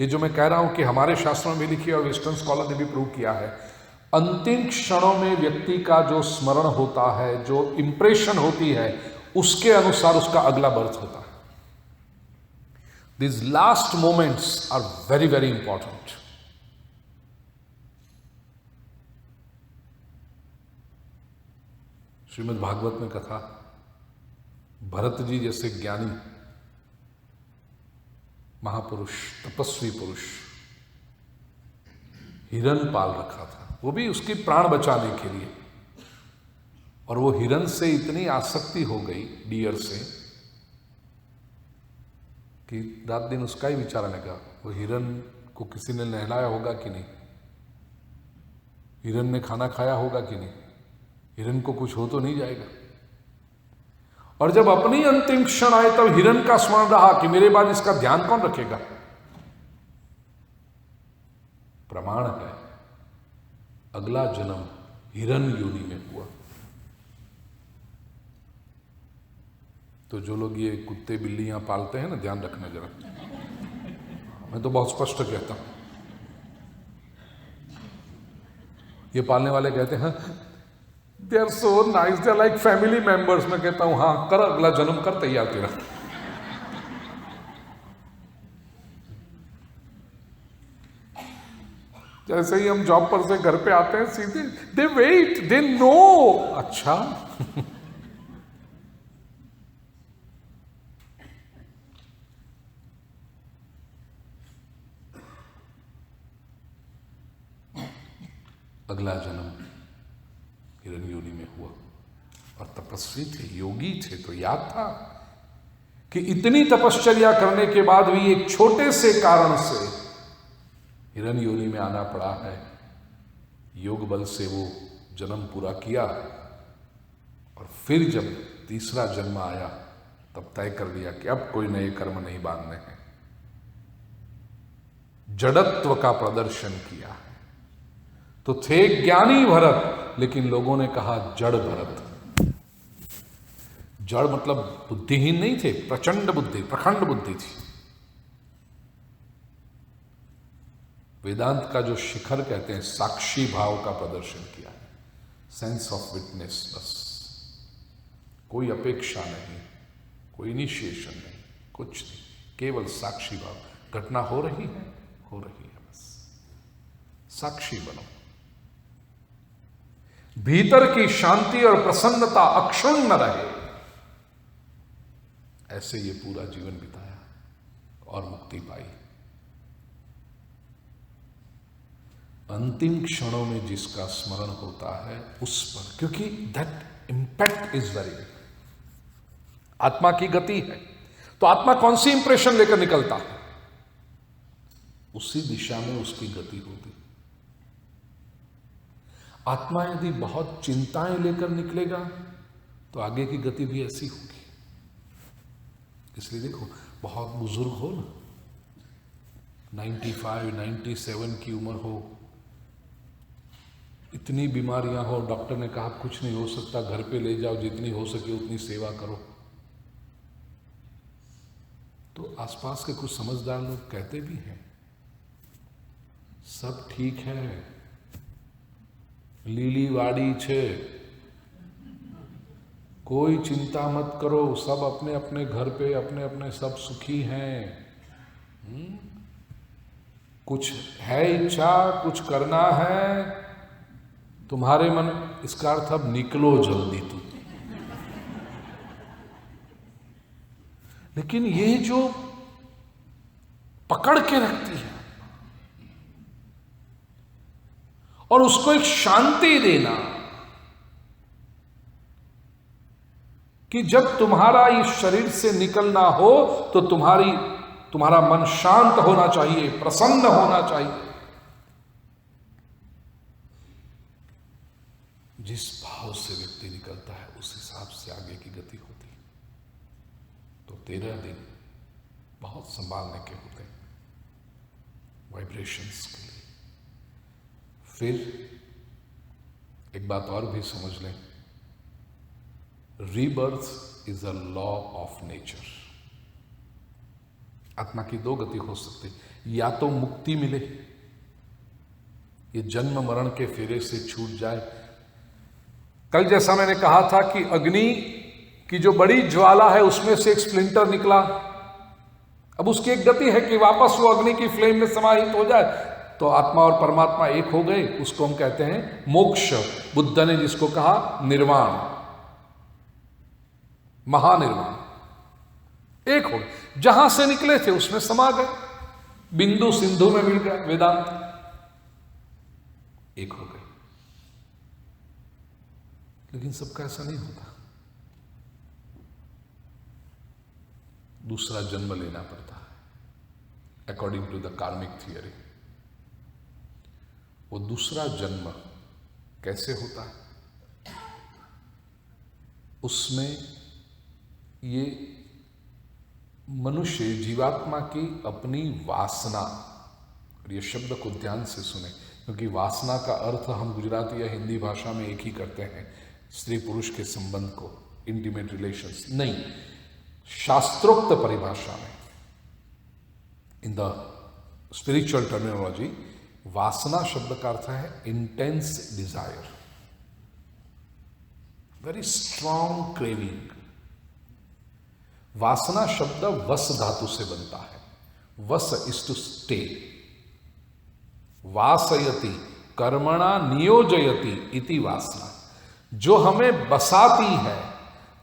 ये जो मैं कह रहा हूं कि हमारे शास्त्रों में भी लिखी है और वेस्टर्न स्कॉलर ने भी प्रूव किया है, अंतिम क्षणों में व्यक्ति का जो स्मरण होता है, जो इंप्रेशन होती है, उसके अनुसार उसका अगला बर्थ होता है। These last moments are very, very important. Shrimad Bhagavat में कथा, भरत जी जैसे ज्ञानी महापुरुष, तपस्वी पुरुष, हिरन पाल रखा था, वो भी उसकी प्राण बचाने के लिए। और वो हिरन से इतनी आसक्ति हो गई, डियर से, कि रात दिन उसका ही विचार लगा, वो हिरन को किसी ने नहलाया होगा कि नहीं, हिरन ने खाना खाया होगा कि नहीं, हिरन को कुछ हो तो नहीं जाएगा। और जब अपनी अंतिम क्षण आए तब हिरन का स्मरण रहा कि मेरे बाद इसका ध्यान कौन रखेगा। प्रमाण है अगला जन्म हिरन योनि में हुआ। तो जो लोग ये कुत्ते बिल्लियां पालते हैं ना, ध्यान रखना जरा, मैं तो बहुत स्पष्ट कहता हूं। ये पालने वाले कहते हैं they are so nice, they are like family members. मैं कहता हूं हाँ, कर अगला जन्म कर, तैयार तेरा। जैसे ही हम जॉब पर से घर पे आते हैं, सीधे दे वेट, दे नो। अच्छा अगला जन्म हिरन योनि में हुआ। और तपस्वी थे, योगी थे, तो याद था कि इतनी तपश्चर्या करने के बाद भी एक छोटे से कारण से हिरन योनि में आना पड़ा है। योग बल से वो जन्म पूरा किया और फिर जब तीसरा जन्म आया तब तय कर दिया कि अब कोई नए कर्म नहीं बांधने हैं। जड़त्व का प्रदर्शन किया है। तो थे ज्ञानी भरत, लेकिन लोगों ने कहा जड़ भरत। जड़ मतलब बुद्धिहीन नहीं थे, प्रचंड बुद्धि, प्रखंड बुद्धि थी। वेदांत का जो शिखर कहते हैं, साक्षी भाव का प्रदर्शन किया है, सेंस ऑफ विटनेस। बस कोई अपेक्षा नहीं, कोई इनिशिएशन नहीं, कुछ नहीं, केवल साक्षी भाव। घटना हो रही है, हो रही है, बस साक्षी बनो। भीतर की शांति और प्रसन्नता अक्षुण्ण रहे, ऐसे ये पूरा जीवन बिताया और मुक्ति पाई। अंतिम क्षणों में जिसका स्मरण होता है उस पर, क्योंकि that impact is very big. आत्मा की गति है, तो आत्मा कौन सी इंप्रेशन लेकर निकलता है, उसी दिशा में उसकी गति होगी। आत्मा यदि बहुत चिंताएं लेकर निकलेगा तो आगे की गति भी ऐसी होगी। इसलिए देखो, बहुत बुजुर्ग हो ना, 95, 97 की उम्र हो, इतनी बीमारियां हो, डॉक्टर ने कहा कुछ नहीं हो सकता, घर पे ले जाओ, जितनी हो सके उतनी सेवा करो, तो आसपास के कुछ समझदार लोग कहते भी हैं सब ठीक है, लीली वाड़ी छे, कोई चिंता मत करो, सब अपने अपने घर पे अपने अपने सब सुखी हैं। कुछ है इच्छा, कुछ करना है तुम्हारे मन, इसका अर्थ अब निकलो जल्दी तुम। लेकिन ये जो पकड़ के रखती है और उसको एक शांति देना कि जब तुम्हारा इस शरीर से निकलना हो तो तुम्हारा मन शांत होना चाहिए, प्रसन्न होना चाहिए। जिस भाव से व्यक्ति निकलता है उस हिसाब से आगे की गति होती है। तो 13 दिन बहुत संभालने के होते हैं वाइब्रेशंस के लिए। फिर एक बात और भी समझ लें, rebirth is a law of nature. आत्मा की 2 गति हो सकती, या तो मुक्ति मिले, ये जन्म मरण के फेरे से छूट जाए। कल जैसा मैंने कहा था कि अग्नि की जो बड़ी ज्वाला है उसमें से एक स्प्लिंटर निकला, अब उसकी एक गति है कि वापस वो अग्नि की फ्लेम में समाहित हो जाए, तो आत्मा और परमात्मा एक हो गए। उसको हम कहते हैं मोक्ष। बुद्ध ने जिसको कहा निर्वाण, महानिर्वाण, एक हो गए। जहां से निकले थे उसमें समा गए, बिंदु सिंधु में मिल गया, वेदांत एक हो गए। लेकिन सबका ऐसा नहीं होता, दूसरा जन्म लेना पड़ता है according to the karmic theory. वो दूसरा जन्म कैसे होता है? उसमें ये मनुष्य जीवात्मा की अपनी वासना, और ये शब्द को ध्यान से सुने क्योंकि वासना का अर्थ हम गुजराती या हिंदी भाषा में एक ही करते हैं, स्त्री पुरुष के संबंध को, इंटीमेट रिलेशंस नहीं। शास्त्रोक्त परिभाषा में, इन द स्पिरिचुअल टर्मिनोलॉजी, वासना शब्द का अर्थ है intense desire, very strong craving. वासना शब्द वस धातु से बनता है। वस इज टू स्टे, वासयति कर्मणा नियोजयति इति वासना। जो हमें बसाती है,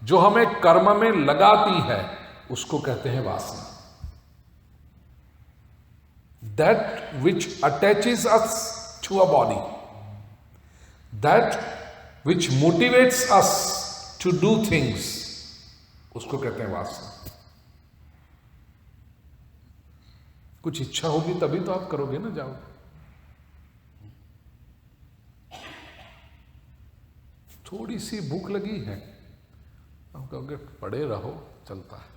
जो हमें कर्म में लगाती है, उसको कहते हैं वासना। That which attaches us to a body, that which motivates us to do things, उसको कहते हैं वासना। कुछ इच्छा होगी तभी तो आप करोगे ना, जाओगे। थोड़ी सी भूख लगी है, आप कहोगे पड़े रहो, चलता है,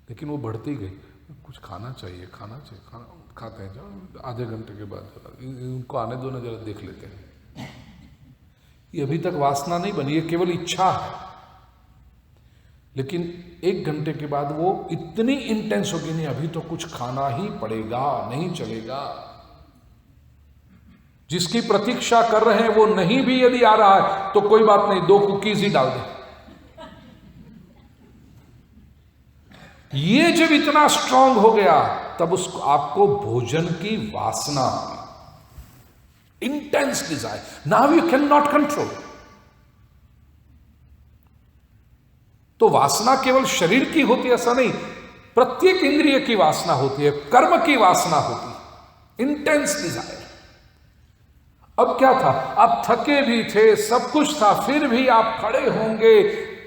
लेकिन वो बढ़ती गई, कुछ खाना चाहिए, खाना चाहिए, खाना खाते हैं, जाओ आधे घंटे के बाद इनको आने दो ना, जरा देख लेते हैं। ये अभी तक वासना नहीं बनी, ये केवल इच्छा है। लेकिन एक घंटे के बाद वो इतनी इंटेंस होगी, नहीं अभी तो कुछ खाना ही पड़ेगा, नहीं चलेगा। जिसकी प्रतीक्षा कर रहे हैं वो नहीं भी यदि आ रहा है तो कोई बात नहीं, 2 कुकीज ही डाल दे। ये जब इतना स्ट्रांग हो गया तब उसको आपको भोजन की वासना, intense desire, now you can not control. तो वासना केवल शरीर की होती है ऐसा नहीं, प्रत्येक इंद्रिय की वासना होती है, कर्म की वासना होती है, इंटेंस डिजायर। अब क्या था, आप थके भी थे, सब कुछ था, फिर भी आप खड़े होंगे,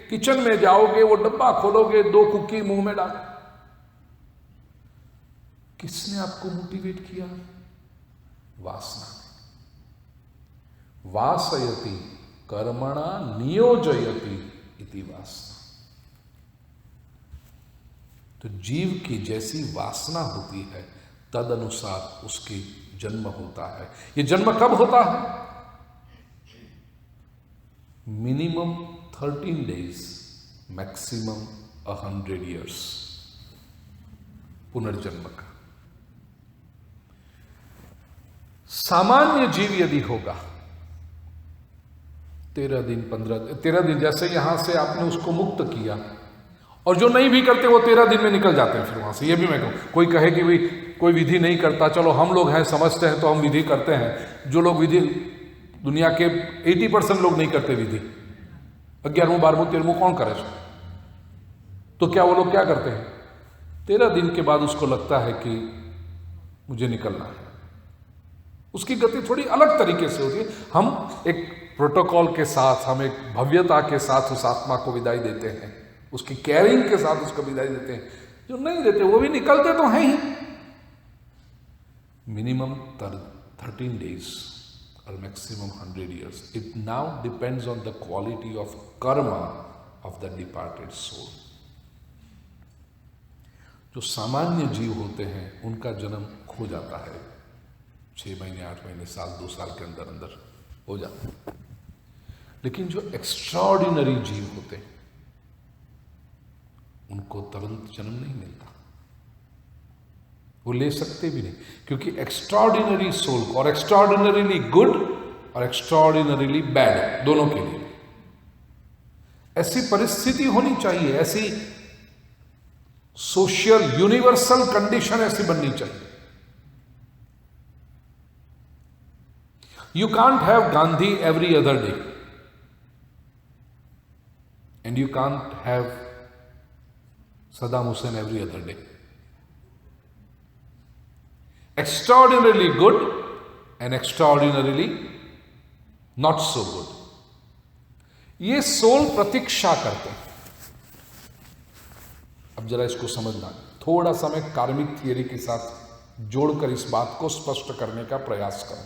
किचन में जाओगे, वो डब्बा खोलोगे, 2 कुकी मुंह में डाल। किसने आपको मोटिवेट किया? वासना। वासयति कर्मणा नियोजयति इति वासना। तो जीव की जैसी वासना होती है तद अनुसार उसकी जन्म होता है। ये जन्म कब होता है? मिनिमम 13 days, मैक्सिमम 100 years पुनर्जन्म का। सामान्य जीव यदि होगा 13 दिन 13 दिन, जैसे यहां से आपने उसको मुक्त किया, और जो नहीं भी करते वो 13 दिन में निकल जाते हैं फिर वहां से। ये भी मैं कहूं, कोई कहे कि भाई कोई विधि नहीं करता, चलो हम लोग हैं, समझते हैं तो हम विधि करते हैं। जो लोग विधि, दुनिया के 80% लोग नहीं करते विधि, 11वां 12वां 13वां कौन करे? तो क्या वो लोग क्या करते हैं? 13 दिन के बाद उसको लगता है कि मुझे निकलना है। उसकी गति थोड़ी अलग तरीके से होती है। हम एक प्रोटोकॉल के साथ, हम एक भव्यता के साथ उस आत्मा को विदाई देते हैं, उसकी केयरिंग के साथ उसको विदाई देते हैं। जो नहीं देते वो भी निकलते तो हैं ही। मिनिमम 13 days और maximum 100 years. It now depends on the quality of karma of the departed soul. जो सामान्य जीव होते हैं उनका जन्म हो जाता है 6 महीने, 8 महीने, साल, 2 साल के अंदर अंदर हो जाता है। लेकिन जो एक्स्ट्राऑर्डिनरी जीव होते हैं उनको तुरंत जन्म नहीं मिलता, वो ले सकते भी नहीं, क्योंकि एक्स्ट्राऑर्डिनरी सोल को, और एक्स्ट्राऑर्डिनरीली गुड और एक्स्ट्राऑर्डिनरीली बैड, दोनों के लिए ऐसी परिस्थिति होनी चाहिए, ऐसी सोशल यूनिवर्सल कंडीशन ऐसी बननी चाहिए। You can't have Gandhi every other day and you can't have Saddam Hussein every other day. Extraordinarily good and extraordinarily not so good. ये सोल प्रतीक्षा करते हैं। अब जरा इसको समझना, थोड़ा सा मैं कार्मिक थियरी के साथ जोड़कर इस बात को स्पष्ट करने का प्रयास करूं,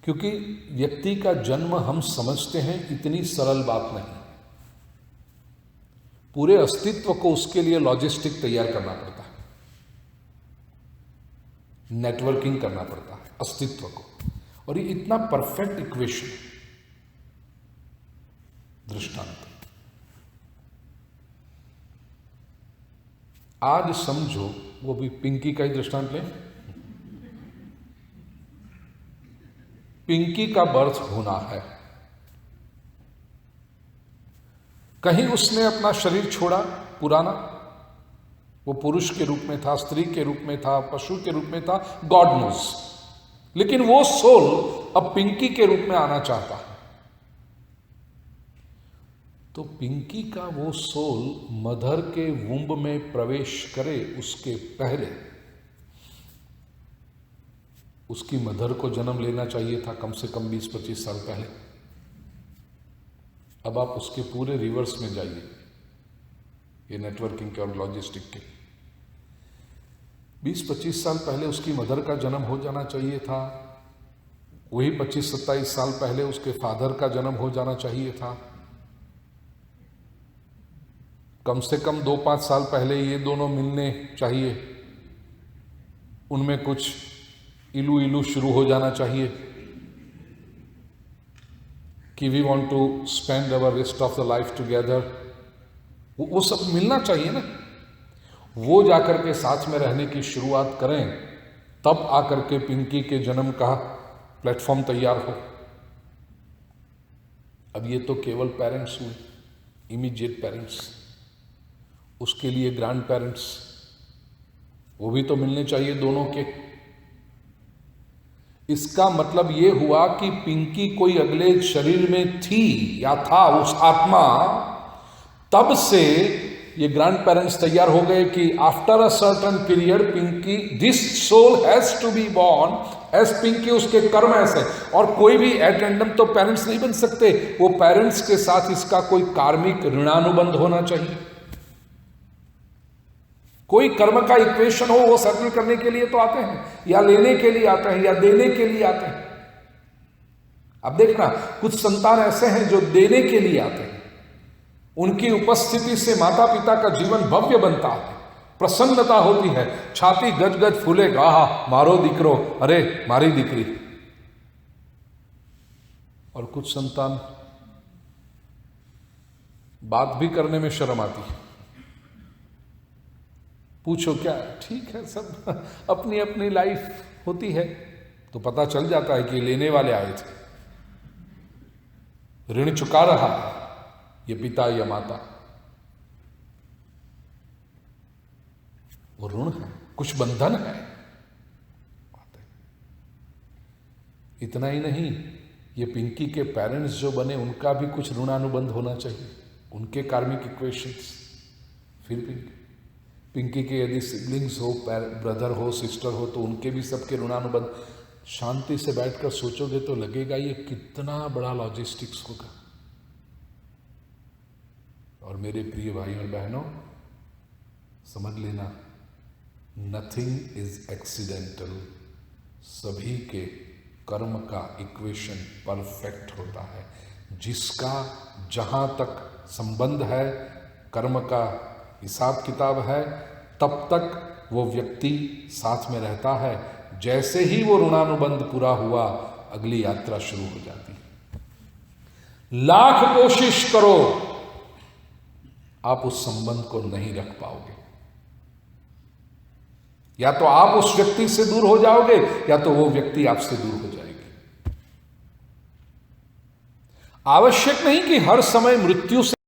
क्योंकि व्यक्ति का जन्म हम समझते हैं इतनी सरल बात नहीं। पूरे अस्तित्व को उसके लिए लॉजिस्टिक तैयार करना पड़ता है, नेटवर्किंग करना पड़ता है अस्तित्व को, और ये इतना परफेक्ट इक्वेशन। दृष्टांत, आज समझो, वो भी पिंकी का ही दृष्टांत लें। पिंकी का बर्थ होना है, कहीं उसने अपना शरीर छोड़ा पुराना, वो पुरुष के रूप में था, स्त्री के रूप में था, पशु के रूप में था, गॉड नोज, लेकिन वो सोल अब पिंकी के रूप में आना चाहता है। तो पिंकी का वो सोल मदर के वुंब में प्रवेश करे उसके पहले उसकी मदर को जन्म लेना चाहिए था, कम से कम 20-25 साल पहले। अब आप उसके पूरे रिवर्स में जाइए, ये नेटवर्किंग के और लॉजिस्टिक के। 20-25 साल पहले उसकी मदर का जन्म हो जाना चाहिए था, वही 25-27 साल पहले उसके फादर का जन्म हो जाना चाहिए था, कम से कम 2-5 साल पहले ये दोनों मिलने चाहिए, उनमें कुछ इलू इलू शुरू हो जाना चाहिए कि we want to spend our rest of the life together. वो सब मिलना चाहिए ना, वो जाकर के साथ में रहने की शुरुआत करें, तब आकर के पिंकी के जन्म का प्लेटफॉर्म तैयार हो। अब ये तो केवल पेरेंट्स हुए, इमीडिएट पेरेंट्स, उसके लिए ग्रैंड पेरेंट्स, वो भी तो मिलने चाहिए दोनों के। इसका मतलब ये हुआ कि पिंकी कोई अगले शरीर में थी या था उस आत्मा, तब से ये ग्रैंड पेरेंट्स तैयार हो गए कि after a certain period Pinky, this soul has to be born as Pinky, उसके कर्म ऐसे। और कोई भी एट रैंडम तो पेरेंट्स नहीं बन सकते, वो पेरेंट्स के साथ इसका कोई कार्मिक ऋणानुबंध होना चाहिए, कोई कर्म का इक्वेशन हो, वो सेटल करने के लिए तो आते हैं, या लेने के लिए आते हैं, या देने के लिए आते हैं। अब देखना, कुछ संतान ऐसे हैं जो देने के लिए आते हैं, उनकी उपस्थिति से माता पिता का जीवन भव्य बनता है, प्रसन्नता होती है, छाती गज गज फूले, गाहा मारो दीकरो, अरे मारी दीकरी। और कुछ संतान बात भी करने में शर्म आती है, पूछो क्या, ठीक है, सब अपनी अपनी लाइफ होती है, तो पता चल जाता है कि लेने वाले आए थे, ऋण चुका रहा ये पिता या माता, वो ऋण है, कुछ बंधन है। इतना ही नहीं, ये पिंकी के पेरेंट्स जो बने उनका भी कुछ ऋणानुबंध होना चाहिए, उनके कार्मिक इक्वेशंस। फिर पिंकी के यदि सिबलिंग्स हो, ब्रदर हो, सिस्टर हो, तो उनके भी सबके ऋणानुबंध। शांति से बैठकर सोचोगे तो लगेगा ये कितना बड़ा लॉजिस्टिक्स होगा। और मेरे प्रिय भाई और बहनों, समझ लेना, नथिंग इज एक्सीडेंटल। सभी के कर्म का इक्वेशन परफेक्ट होता है। जिसका जहां तक संबंध है, कर्म का हिसाब किताब है, तब तक वो व्यक्ति साथ में रहता है। जैसे ही वो ऋणानुबंध पूरा हुआ, अगली यात्रा शुरू हो जाती है। लाख कोशिश करो, आप उस संबंध को नहीं रख पाओगे। या तो आप उस व्यक्ति से दूर हो जाओगे या तो वो व्यक्ति आपसे दूर हो जाएगी। आवश्यक नहीं कि हर समय मृत्यु से